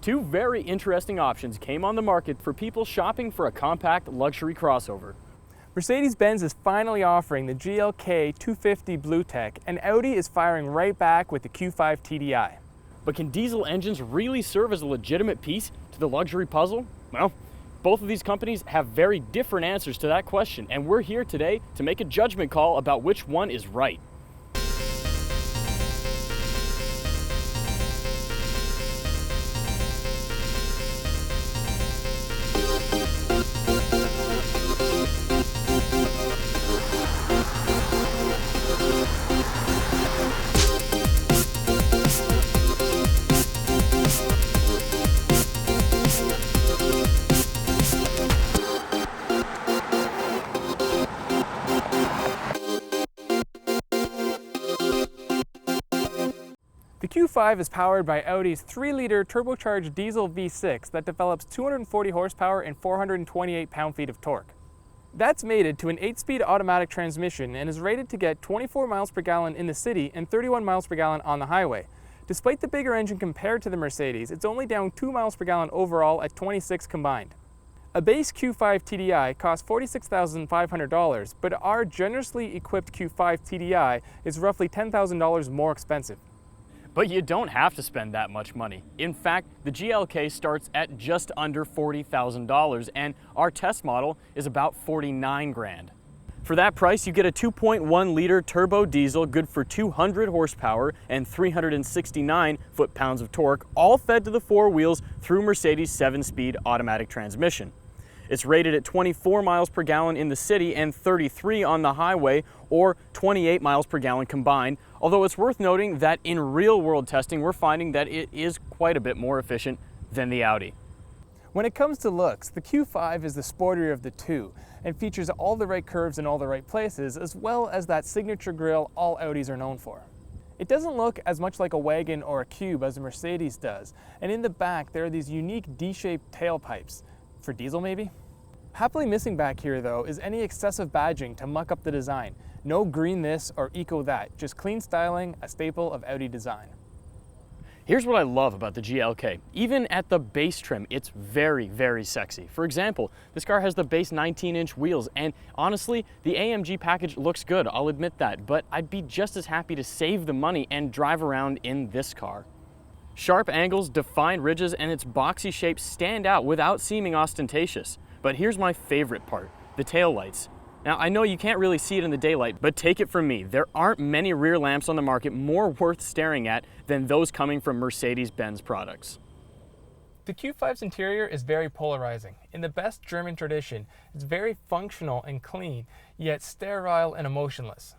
Two very interesting options came on the market for people shopping for a compact luxury crossover. Mercedes-Benz is finally offering the GLK 250 BlueTEC, and Audi is firing right back with the Q5 TDI. But can diesel engines really serve as a legitimate piece to the luxury puzzle? Well, both of these companies have very different answers to that question, and we're here today to make a judgment call about which one is right. The Q5 is powered by Audi's 3-liter turbocharged diesel V6 that develops 240 horsepower and 428 pound-feet of torque. That's mated to an 8-speed automatic transmission and is rated to get 24 miles per gallon in the city and 31 miles per gallon on the highway. Despite the bigger engine compared to the Mercedes, it's only down 2 miles per gallon overall at 26 combined. A base Q5 TDI costs $46,500, but our generously equipped Q5 TDI is roughly $10,000 more expensive. But you don't have to spend that much money. In fact, the GLK starts at just under $40,000 and our test model is about $49 grand. For that price, you get a 2.1 liter turbo diesel good for 200 horsepower and 369 foot-pounds of torque, all fed to the four wheels through Mercedes' 7-speed automatic transmission. It's rated at 24 miles per gallon in the city and 33 on the highway, or 28 miles per gallon combined, although it's worth noting that in real-world testing, we're finding that it is quite a bit more efficient than the Audi. When it comes to looks, the Q5 is the sportier of the two and features all the right curves in all the right places, as well as that signature grille all Audis are known for. It doesn't look as much like a wagon or a cube as a Mercedes does, and in the back there are these unique D-shaped tailpipes. For diesel maybe? Happily missing back here though is any excessive badging to muck up the design. No green this or eco that, just clean styling, a staple of Audi design. Here's what I love about the GLK. Even at the base trim, it's very, very sexy. For example, this car has the base 19-inch wheels, and honestly, the AMG package looks good, I'll admit that, but I'd be just as happy to save the money and drive around in this car. Sharp angles, defined ridges, and its boxy shape stand out without seeming ostentatious. But here's my favorite part, the taillights. Now, I know you can't really see it in the daylight, but take it from me, there aren't many rear lamps on the market more worth staring at than those coming from Mercedes-Benz products. The Q5's interior is very polarizing. In the best German tradition, it's very functional and clean, yet sterile and emotionless.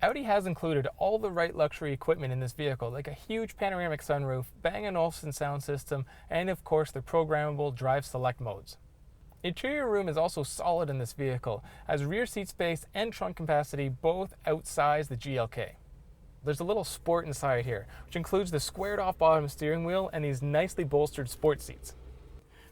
Audi has included all the right luxury equipment in this vehicle, like a huge panoramic sunroof, Bang & Olufsen sound system, and of course the programmable drive select modes. Interior room is also solid in this vehicle, as rear seat space and trunk capacity both outsize the GLK. There's a little sport inside here, which includes the squared off bottom steering wheel and these nicely bolstered sport seats.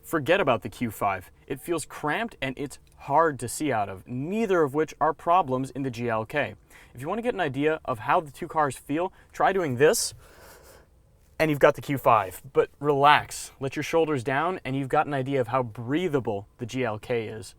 Forget about the Q5. It feels cramped and it's hard to see out of, neither of which are problems in the GLK. If you want to get an idea of how the two cars feel, try doing this, and you've got the Q5. But relax, let your shoulders down, and you've got an idea of how breathable the GLK is.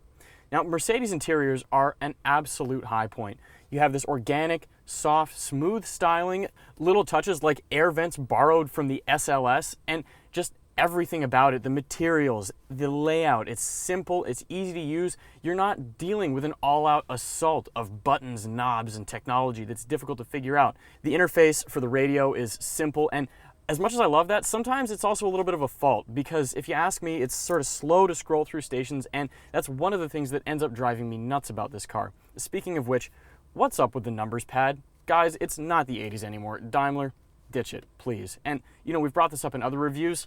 Now, Mercedes interiors are an absolute high point. You have this organic, soft, smooth styling, little touches like air vents borrowed from the SLS, and just everything about it, the materials, the layout, it's simple, it's easy to use. You're not dealing with an all-out assault of buttons, knobs, and technology that's difficult to figure out. The interface for the radio is simple, and as much as I love that, sometimes it's also a little bit of a fault, because if you ask me, it's sort of slow to scroll through stations, and that's one of the things that ends up driving me nuts about this car. Speaking of which, what's up with the numbers pad? Guys, it's not the 80s anymore. Daimler, ditch it, please. And, you know, we've brought this up in other reviews.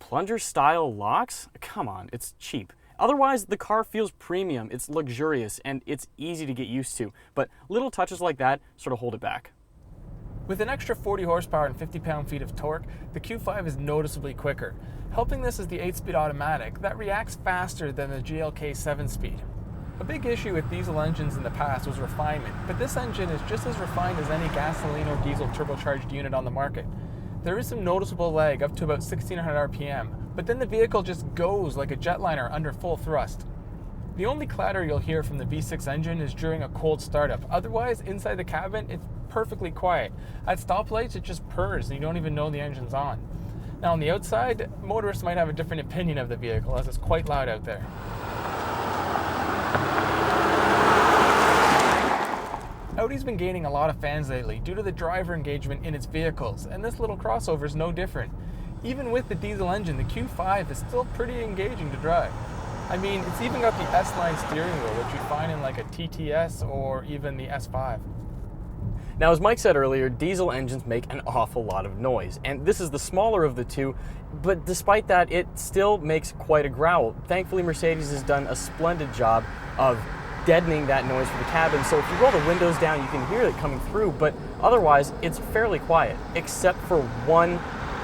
Plunger-style locks? Come on, it's cheap. Otherwise, the car feels premium, it's luxurious, and it's easy to get used to. But little touches like that sort of hold it back. With an extra 40 horsepower and 50 pound-feet of torque, the Q5 is noticeably quicker. Helping this is the 8-speed automatic that reacts faster than the GLK 7-speed. A big issue with diesel engines in the past was refinement, but this engine is just as refined as any gasoline or diesel turbocharged unit on the market. There is some noticeable lag up to about 1600 RPM, but then the vehicle just goes like a jetliner under full thrust. The only clatter you'll hear from the V6 engine is during a cold startup. Otherwise, inside the cabin, it's perfectly quiet. At stoplights, it just purrs and you don't even know the engine's on. Now on the outside, motorists might have a different opinion of the vehicle as it's quite loud out there. Audi's been gaining a lot of fans lately due to the driver engagement in its vehicles, and this little crossover is no different. Even with the diesel engine, the Q5 is still pretty engaging to drive. I mean, it's even got the S-Line steering wheel, which you find in like a TTS or even the S5. Now, as Mike said earlier, diesel engines make an awful lot of noise, and this is the smaller of the two, but despite that, it still makes quite a growl. Thankfully, Mercedes has done a splendid job of deadening that noise for the cabin, so if you roll the windows down, you can hear it coming through, but otherwise, it's fairly quiet, except for one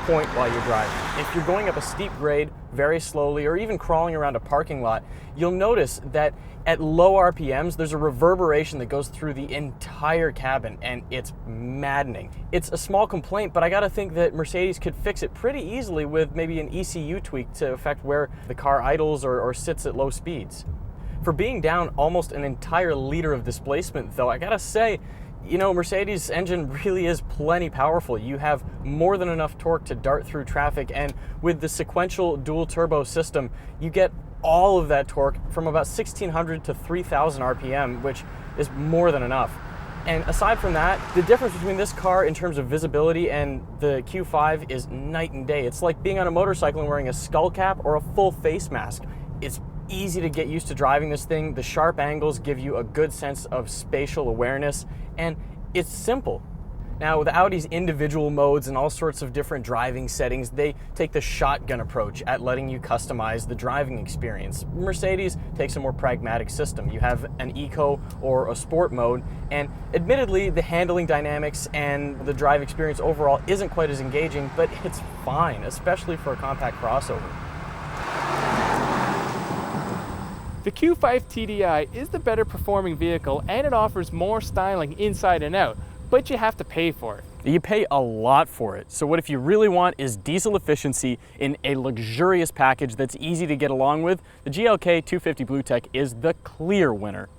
point while you're driving. If you're going up a steep grade very slowly, or even crawling around a parking lot, you'll notice that at low RPMs, there's a reverberation that goes through the entire cabin, and it's maddening. It's a small complaint, but I gotta think that Mercedes could fix it pretty easily with maybe an ECU tweak to affect where the car idles or sits at low speeds. For being down almost an entire liter of displacement, though, I gotta say, you know, Mercedes' engine really is plenty powerful. You have more than enough torque to dart through traffic, and with the sequential dual turbo system, you get all of that torque from about 1600 to 3000 RPM, which is more than enough. And aside from that, the difference between this car in terms of visibility and the Q5 is night and day. It's like being on a motorcycle and wearing a skull cap or a full face mask. It's easy to get used to driving this thing. The sharp angles give you a good sense of spatial awareness, and it's simple. Now, with Audi's individual modes and all sorts of different driving settings, they take the shotgun approach at letting you customize the driving experience. Mercedes takes a more pragmatic system. You have an eco or a sport mode, and admittedly, the handling dynamics and the drive experience overall isn't quite as engaging, but it's fine, especially for a compact crossover. The Q5 TDI is the better performing vehicle, and it offers more styling inside and out, but you have to pay for it. You pay a lot for it. So what if you really want is diesel efficiency in a luxurious package that's easy to get along with? The GLK 250 BlueTEC is the clear winner.